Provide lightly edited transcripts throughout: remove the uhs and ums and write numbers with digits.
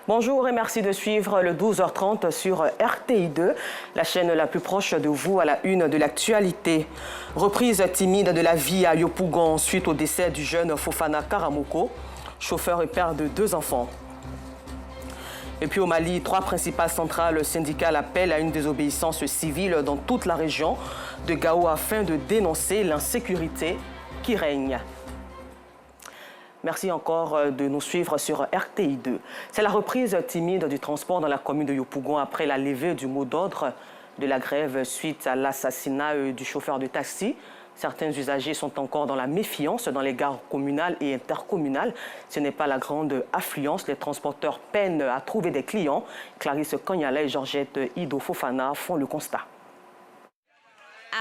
Bonjour et merci de suivre le 12h30 sur RTI2, la chaîne la plus proche de vous à la une de l'actualité. Reprise timide de la vie à Yopougon suite au décès du jeune Fofana Karamoko, chauffeur et père de 2 enfants. Et puis au Mali, 3 principales centrales syndicales appellent à une désobéissance civile dans toute la région de Gao afin de dénoncer l'insécurité qui règne. Merci encore de nous suivre sur RTI2. C'est la reprise timide du transport dans la commune de Yopougon après la levée du mot d'ordre de la grève suite à l'assassinat du chauffeur de taxi. Certains usagers sont encore dans la méfiance dans les gares communales et intercommunales. Ce n'est pas la grande affluence. Les transporteurs peinent à trouver des clients. Clarisse Kanyala et Georgette Ido Fofana font le constat.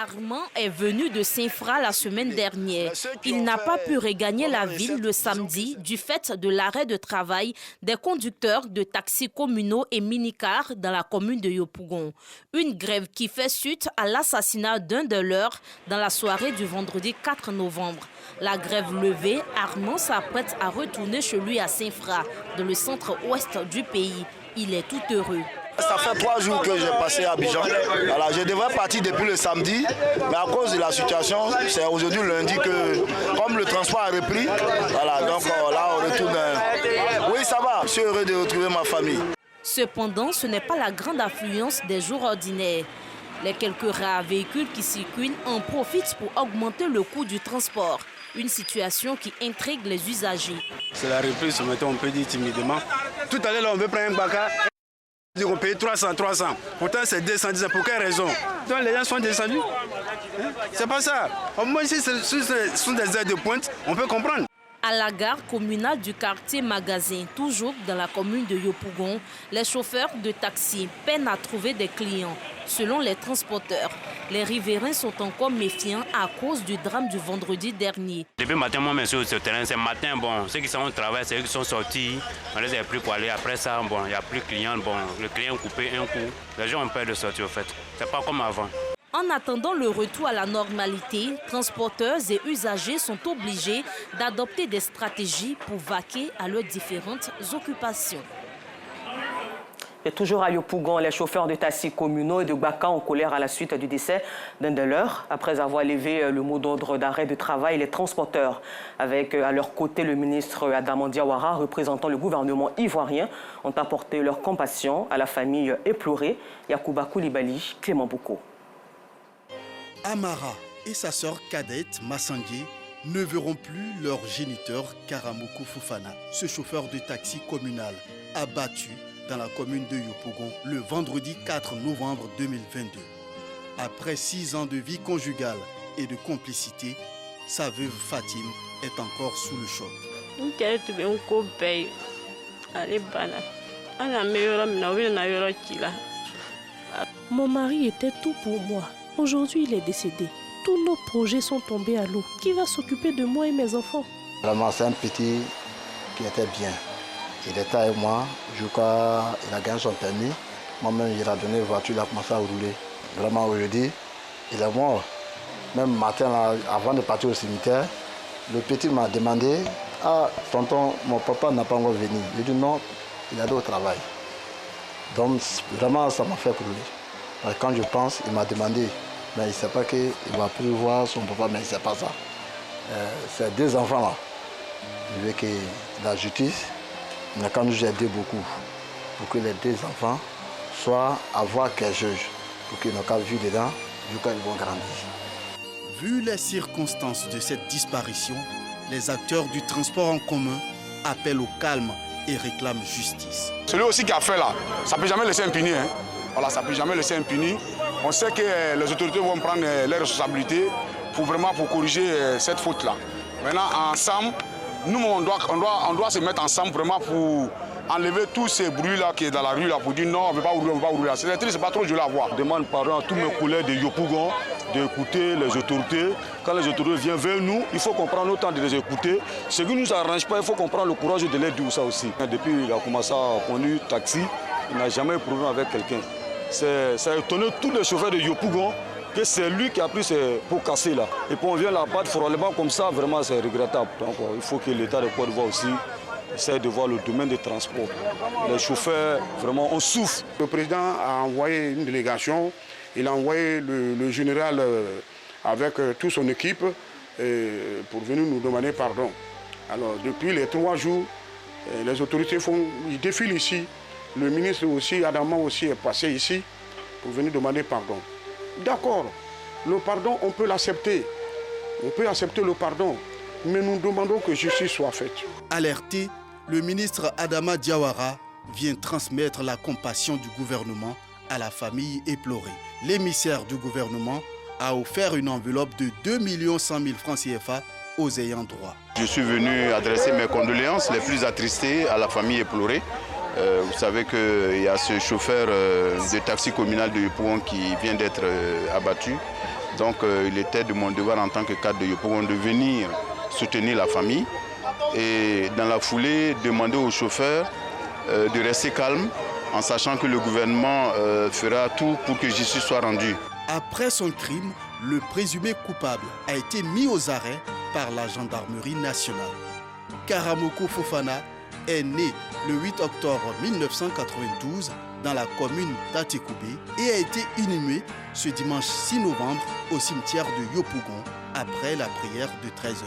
Armand est venu de Saint-Fra la semaine dernière. Il n'a pas pu regagner la ville le samedi du fait de l'arrêt de travail des conducteurs de taxis communaux et minicars dans la commune de Yopougon. Une grève qui fait suite à l'assassinat d'un de leurs dans la soirée du vendredi 4 novembre. La grève levée, Armand s'apprête à retourner chez lui à Saint-Fra, dans le centre-ouest du pays. Il est tout heureux. Ça fait 3 jours que j'ai passé à Abidjan. Voilà, je devrais partir depuis le samedi, mais à cause de la situation, c'est aujourd'hui lundi que, comme le transport a repris, voilà, donc là on retourne. Oui, ça va, je suis heureux de retrouver ma famille. Cependant, ce n'est pas la grande affluence des jours ordinaires. Les quelques rares véhicules qui circulent en profitent pour augmenter le coût du transport. Une situation qui intrigue les usagers. C'est la reprise, ce matin, on peut dire timidement. Tout à l'heure, on veut prendre un baka. On paye 300. Pourtant, c'est 210. Pour quelle raison? Donc, les gens sont descendus. C'est pas ça. Au moins, si ce sont des heures de pointe, on peut comprendre. À la gare communale du quartier Magasin, toujours dans la commune de Yopougon, les chauffeurs de taxi peinent à trouver des clients. Selon les transporteurs, les riverains sont encore méfiants à cause du drame du vendredi dernier. Depuis le matin, moi, monsieur, sur le terrain, c'est matin, bon, ceux qui sont au travail, c'est eux qui sont sortis. On les a pris pour aller. Après ça, bon, il n'y a plus de clients. Bon, le client a coupé un coup. Les gens ont peur de sortir, au fait. C'est pas comme avant. En attendant le retour à la normalité, transporteurs et usagers sont obligés d'adopter des stratégies pour vaquer à leurs différentes occupations. Et toujours à Yopougon, les chauffeurs de taxis communaux et de Baka en colère à la suite du décès d'un de leurs. Après avoir levé le mot d'ordre d'arrêt de travail, les transporteurs, avec à leur côté le ministre Adama Diawara, représentant le gouvernement ivoirien, ont apporté leur compassion à la famille éplorée. Yacouba Koulibaly, Clément Bouko. Amara et sa sœur cadette Massangé ne verront plus leur géniteur Karamoko Fofana, ce chauffeur de taxi communal abattu dans la commune de Yopougon le vendredi 4 novembre 2022. Après 6 ans de vie conjugale et de complicité, sa veuve Fatim est encore sous le choc. Mon mari était tout pour moi. Aujourd'hui, il est décédé. Tous nos projets sont tombés à l'eau. Qui va s'occuper de moi et mes enfants? Vraiment, c'est un petit qui était bien. Il était avec moi, il a gagné son permis. Moi-même, il a donné une voiture, il a commencé à rouler. Vraiment, aujourd'hui, il est mort. Même matin, là, avant de partir au cimetière, le petit m'a demandé « Ah, tonton, mon papa n'a pas encore venu. » J'ai dit non, il est allé au travail. Donc, vraiment, ça m'a fait couler. Quand je pense, il m'a demandé, mais il ne sait pas qu'il va plus voir son papa, mais il ne sait pas ça. Ces 2 enfants-là, je veux que la justice, il a quand nous aider beaucoup pour que les 2 enfants soient à voir qu'un juge, pour qu'ils n'ont qu'à vivre dedans, jusqu'à ils vont grandir. Vu les circonstances de cette disparition, les acteurs du transport en commun appellent au calme et réclament justice. Celui aussi qui a fait là, ça ne peut jamais laisser impuni. Voilà, ça ne peut jamais laisser impuni. On sait que les autorités vont prendre leurs responsabilités pour corriger cette faute-là. Maintenant, ensemble, nous, on doit se mettre ensemble vraiment pour enlever tous ces bruits-là qui est dans la rue là, pour dire non, on ne veut pas ouvrir. C'est triste, c'est pas trop joli à voir. Je demande pardon à tous mes collègues de Yopougon d'écouter les autorités. Quand les autorités viennent vers nous, il faut qu'on prenne le temps de les écouter. Ce qui ne nous arrange pas, il faut qu'on prenne le courage de les dire ça aussi. Depuis qu'il a commencé à conduire taxi, il n'a jamais eu de problème avec quelqu'un. Ça a étonné tous les chauffeurs de Yopougon que c'est lui qui a pris ses pots cassés là. Et puis on vient là-bas froidement comme ça, vraiment c'est regrettable. Donc il faut que l'État de Côte d'Ivoire aussi essaie de voir le domaine des transports. Les chauffeurs, vraiment, on souffre. Le président a envoyé une délégation, il a envoyé le général avec toute son équipe pour venir nous demander pardon. Alors, depuis les 3 jours, les autorités ils défilent ici. Le ministre aussi, Adama aussi, est passé ici pour venir demander pardon. D'accord, le pardon, on peut l'accepter. On peut accepter le pardon, mais nous demandons que justice soit faite. Alerté, le ministre Adama Diawara vient transmettre la compassion du gouvernement à la famille éplorée. L'émissaire du gouvernement a offert une enveloppe de 2 100 000 francs CFA aux ayants droit. Je suis venu adresser mes condoléances les plus attristées à la famille éplorée. Vous savez qu'il y a ce chauffeur de taxi communal de Yopougon qui vient d'être abattu. Donc il était de mon devoir en tant que cadre de Yopougon de venir soutenir la famille et dans la foulée demander au chauffeur de rester calme en sachant que le gouvernement fera tout pour que justice soit rendue. Après son crime, le présumé coupable a été mis aux arrêts par la gendarmerie nationale. Karamoko Fofana est né le 8 octobre 1992 dans la commune d'Atekoubé et a été inhumé ce dimanche 6 novembre au cimetière de Yopougon après la prière de 13h.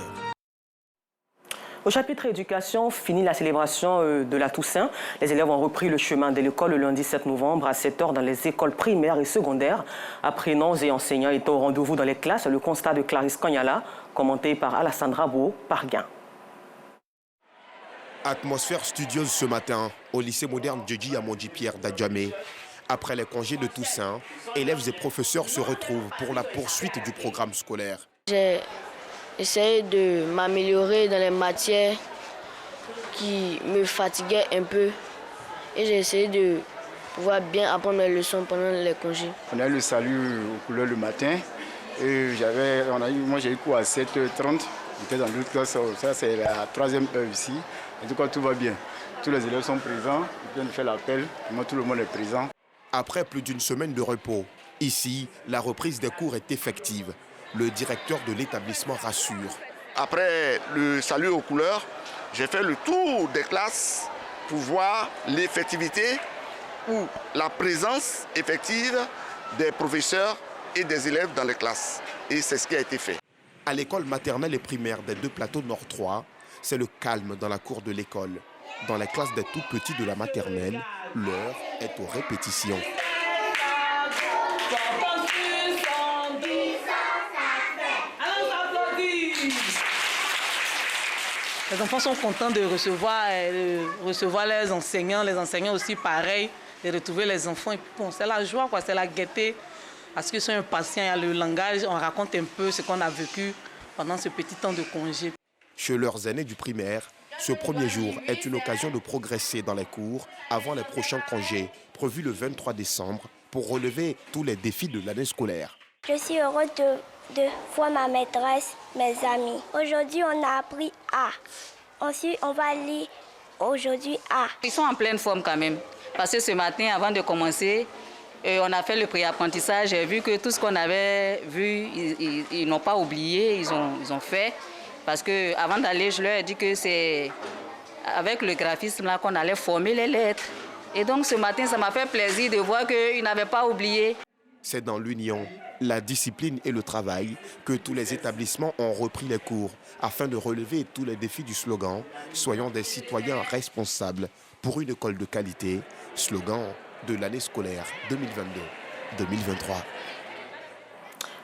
Au chapitre éducation, fini la célébration de la Toussaint. Les élèves ont repris le chemin de l'école le lundi 7 novembre à 7h dans les écoles primaires et secondaires. Apprenants et enseignants étaient au rendez-vous dans les classes. Le constat de Clarisse Kanyala, commenté par Alassane Rabo, Parguin. Atmosphère studieuse ce matin au lycée moderne Djedji Amondi Pierre d'Adjamé. Après les congés de Toussaint, élèves et professeurs se retrouvent pour la poursuite du programme scolaire. J'ai essayé de m'améliorer dans les matières qui me fatiguaient un peu et j'ai essayé de pouvoir bien apprendre mes leçons pendant les congés. On a eu le salut aux couleurs le matin et moi j'ai eu cours à 7h30. J'étais dans l'autre classe, ça c'est la 3e heure ici. En tout cas, tout va bien. Tous les élèves sont présents, ils viennent faire l'appel, moi tout le monde est présent. Après plus d'une semaine de repos, ici, la reprise des cours est effective. Le directeur de l'établissement rassure. Après le salut aux couleurs, j'ai fait le tour des classes pour voir l'effectivité ou la présence effective des professeurs et des élèves dans les classes. Et c'est ce qui a été fait. À l'école maternelle et primaire des 2 plateaux Nord 3, c'est le calme dans la cour de l'école. Dans les classes des tout petits de la maternelle, l'heure est aux répétitions. Les enfants sont contents de recevoir leurs enseignants aussi pareil, de retrouver les enfants. Et puis bon, c'est la joie, c'est la gaieté, parce qu'ils sont impatients, il y a le langage, on raconte un peu ce qu'on a vécu pendant ce petit temps de congé. Chez leurs aînés du primaire, ce premier jour est une occasion de progresser dans les cours avant les prochains congés, prévus le 23 décembre, pour relever tous les défis de l'année scolaire. Je suis heureuse de voir ma maîtresse, mes amis. Aujourd'hui, on a appris A. Ensuite, on va lire aujourd'hui A. Ils sont en pleine forme quand même, parce que ce matin, avant de commencer, on a fait le pré-apprentissage. J'ai vu que tout ce qu'on avait vu, ils n'ont pas oublié, ils ont fait. Parce qu'avant d'aller, je leur ai dit que c'est avec le graphisme là qu'on allait former les lettres. Et donc ce matin, ça m'a fait plaisir de voir qu'ils n'avaient pas oublié. C'est dans l'union, la discipline et le travail que tous les établissements ont repris les cours afin de relever tous les défis du slogan « Soyons des citoyens responsables pour une école de qualité », slogan de l'année scolaire 2022-2023.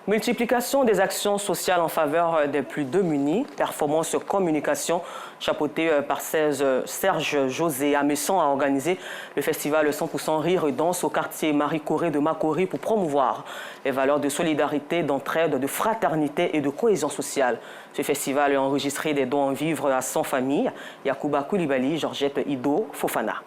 Multiplication des actions sociales en faveur des plus démunis, performance communication, chapeauté par Serge José Amesson a organisé le festival 100% Rire et Danse au quartier Marie-Corée de Makori pour promouvoir les valeurs de solidarité, d'entraide, de fraternité et de cohésion sociale. Ce festival a enregistré des dons en vivres à 100 familles. Yacouba Koulibaly, Georgette Ido, Fofana.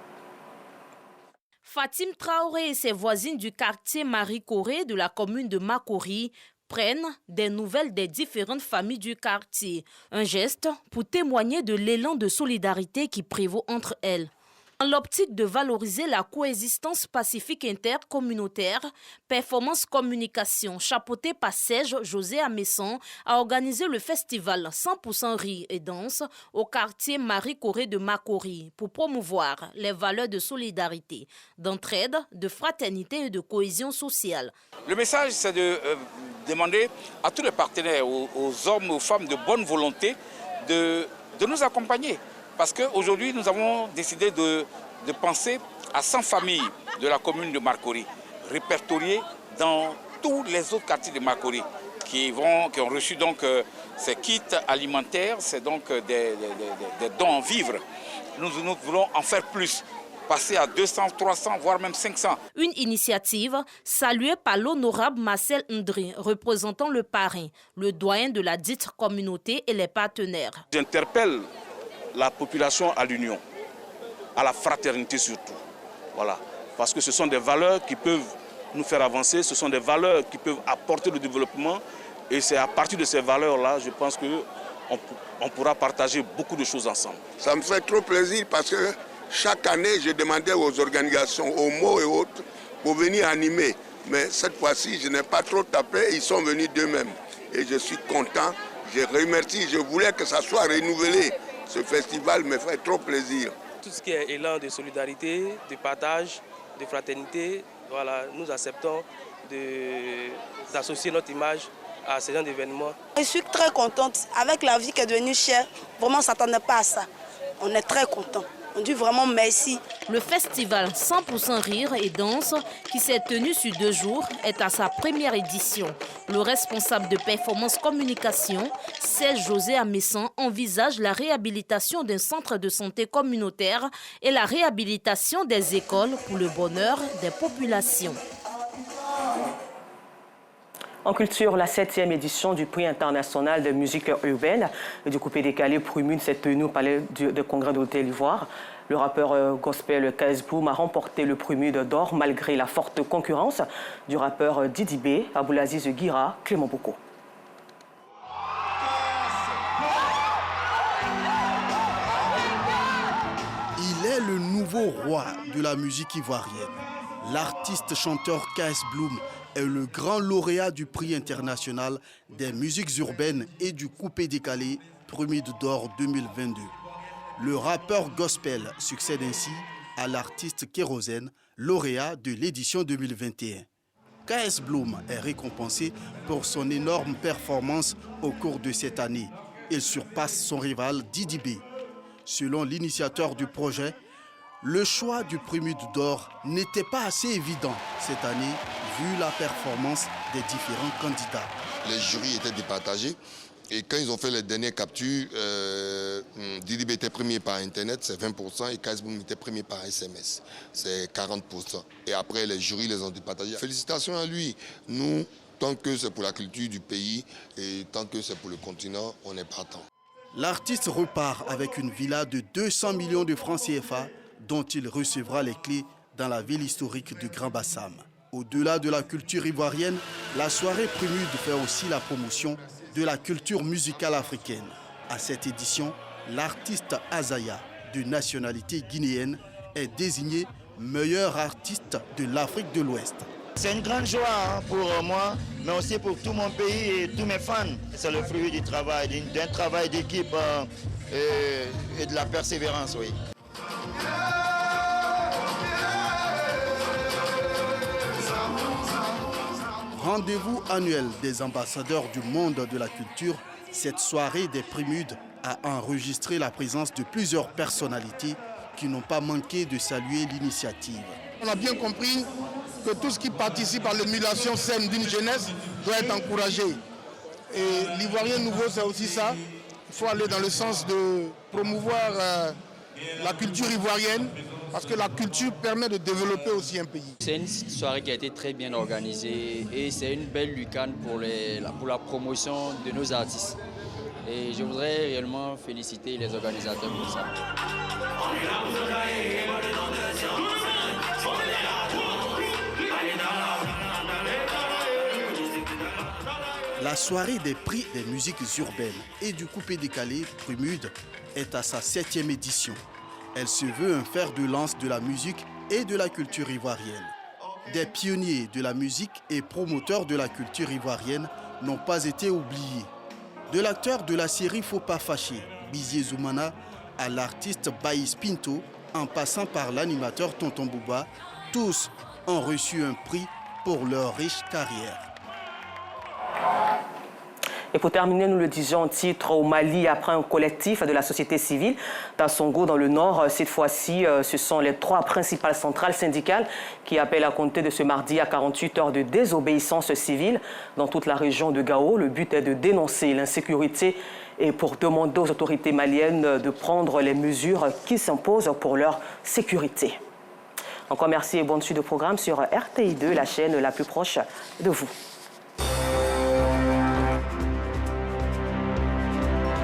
Fatim Traoré et ses voisines du quartier Marie-Corée de la commune de Makori prennent des nouvelles des différentes familles du quartier. Un geste pour témoigner de l'élan de solidarité qui prévaut entre elles. Dans l'optique de valoriser la coexistence pacifique intercommunautaire, Performance Communication, chapeautée par Serge José Amesson, a organisé le festival 100% rire et danse au quartier Marie-Corée de Makori pour promouvoir les valeurs de solidarité, d'entraide, de fraternité et de cohésion sociale. Le message, c'est de demander à tous les partenaires, aux hommes, aux femmes de bonne volonté de nous accompagner. Parce qu'aujourd'hui, nous avons décidé de penser à 100 familles de la commune de Makori, répertoriées dans tous les autres quartiers de Makori, qui ont reçu donc ces kits alimentaires, c'est donc des dons en vivres. Nous voulons en faire plus, passer à 200, 300, voire même 500. Une initiative saluée par l'honorable Marcel Ndri, représentant le parrain, le doyen de la dite communauté et les partenaires. J'interpelle la population à l'union, à la fraternité surtout. Voilà. Parce que ce sont des valeurs qui peuvent nous faire avancer, ce sont des valeurs qui peuvent apporter le développement. Et c'est à partir de ces valeurs-là, je pense qu'on pourra partager beaucoup de choses ensemble. Ça me fait trop plaisir parce que chaque année, je demandais aux organisations, aux mots et autres, pour venir animer. Mais cette fois-ci, je n'ai pas trop tapé, ils sont venus d'eux-mêmes. Et je suis content, je remercie, je voulais que ça soit renouvelé. Ce festival me fait trop plaisir. Tout ce qui est élan de solidarité, de partage, de fraternité, voilà, nous acceptons d'associer notre image à ce genre d'événements. Je suis très contente. Avec la vie qui est devenue chère, vraiment, on ne s'attendait pas à ça. On est très contents. On dit vraiment merci. Le festival 100% rire et danse, qui s'est tenu sur 2 jours, est à sa première édition. Le responsable de Performance Communication, Serge José Amesson, envisage la réhabilitation d'un centre de santé communautaire et la réhabilitation des écoles pour le bonheur des populations. En culture, la 7e édition du prix international de musique urbaine du coupé décalé Prumune s'est tenue au palais de congrès de l'Hôtel Ivoire. Le rappeur gospel KS Bloom a remporté le Prumune d'or malgré la forte concurrence du rappeur Didi B, Aboulaziz Guira, Clément Boko. Il est le nouveau roi de la musique ivoirienne. L'artiste chanteur KS Bloom est le grand lauréat du prix international des musiques urbaines et du coupé décalé Prumune d'or 2022. Le rappeur gospel succède ainsi à l'artiste Kérosène, lauréat de l'édition 2021. KS Bloom est récompensé pour son énorme performance au cours de cette année. Il surpasse son rival Didi B. Selon l'initiateur du projet, le choix du Prumune d'or n'était pas assez évident cette année, vu la performance des différents candidats. Les jurys étaient départagés et quand ils ont fait les dernières captures, Didi B était premier par Internet, c'est 20%, et KS Bloom était premier par SMS, c'est 40%. Et après, les jurys les ont départagés. Félicitations à lui. Nous, tant que c'est pour la culture du pays et tant que c'est pour le continent, on est partant. L'artiste repart avec une villa de 200 millions de francs CFA dont il recevra les clés dans la ville historique du Grand Bassam. Au-delà de la culture ivoirienne, la soirée Prumune fait aussi la promotion de la culture musicale africaine. À cette édition, l'artiste Azaya, de nationalité guinéenne, est désigné meilleur artiste de l'Afrique de l'Ouest. C'est une grande joie pour moi, mais aussi pour tout mon pays et tous mes fans. C'est le fruit du travail, d'un travail d'équipe et de la persévérance, oui. Rendez-vous annuel des ambassadeurs du monde de la culture, cette soirée des Primudes a enregistré la présence de plusieurs personnalités qui n'ont pas manqué de saluer l'initiative. On a bien compris que tout ce qui participe à l'émulation saine d'une jeunesse doit être encouragé. Et l'Ivoirien nouveau, c'est aussi ça. Il faut aller dans le sens de promouvoir la culture ivoirienne, parce que la culture permet de développer aussi un pays. C'est une soirée qui a été très bien organisée et c'est une belle lucane pour la promotion de nos artistes. Et je voudrais réellement féliciter les organisateurs pour ça. La soirée des prix des musiques urbaines et du coupé décalé Prumune est à sa 7e édition. Elle se veut un fer de lance de la musique et de la culture ivoirienne. Des pionniers de la musique et promoteurs de la culture ivoirienne n'ont pas été oubliés. De l'acteur de la série Faut pas fâcher, Bizier Zoumana, à l'artiste Baïs Pinto, en passant par l'animateur Tonton Bouba, tous ont reçu un prix pour leur riche carrière. Et pour terminer, nous le disions en titre, au Mali, après un collectif de la société civile, Tassongo dans le Nord, cette fois-ci, ce sont les 3 principales centrales syndicales qui appellent à compter de ce mardi à 48 heures de désobéissance civile dans toute la région de Gao. Le but est de dénoncer l'insécurité et pour demander aux autorités maliennes de prendre les mesures qui s'imposent pour leur sécurité. Encore merci et bonne suite de programme sur RTI2, la chaîne la plus proche de vous.